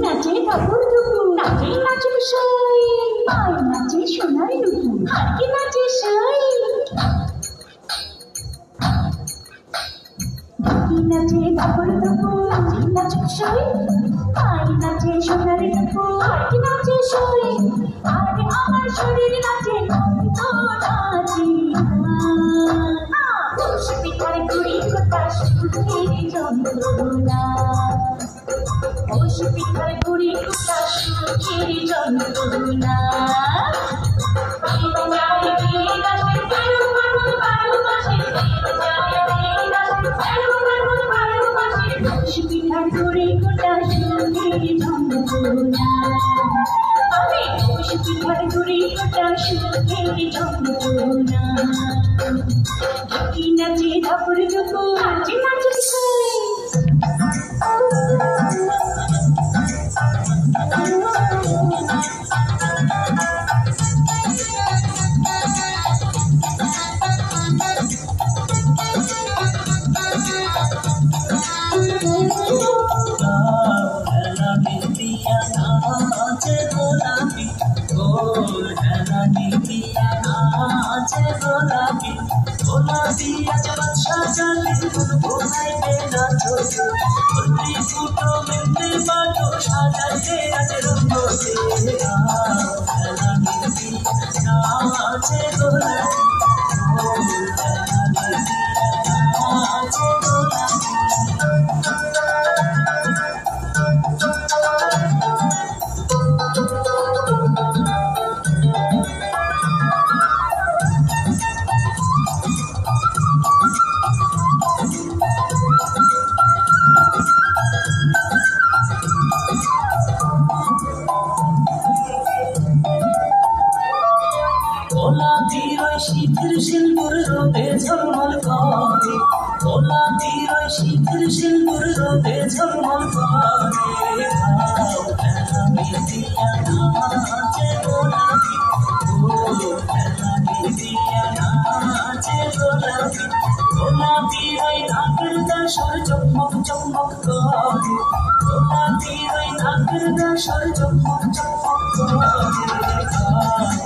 নাচে কাপড় দুপুর নাচে নাচুক সই পায় নাচে সোনার নুপুর হারকে নাচে সই নাচে কাপড় দুপুর নাচে নাচুক সই পায় নাচে সোনার নুপুর হারকে নাচে সই আর আমার শরীর নাচে তো নাচি পিঠার গুড়ি কোথা সুখের যন্ত্রণা পিঠার গুড়ি কোথা সুখের যন্ত্রণা পিঠার গুড়ি কোথা সুখের যন্ত্রণা পিঠার গুড়ি কোথা সুখের যন্ত্রণা নাচে ধাপুর দুপুর নাচে নাচুক সই গোলাপি আজ বাদশা চালি বোনাইতে নাচো ফুটি ফুটো মেতে বাটো সাজাইতে আজ রঙ্গতে খেলা নিতি নাচে গোলাপি নাচে গোলাপি শীতের সিন্দুর রোদে ঝলমল করে গোলাপির ওই শীতের সিন্দুর রোদে ঝলমল করে খেলা মিলিয়া নাচে গোলাপি খেলা মিলিয়া নাচে গোলাপি গোলাপির ওই নাকের দাসর চকমক চকমক করে গোলাপির ওই নাকের দাসর চকমক চকমক করে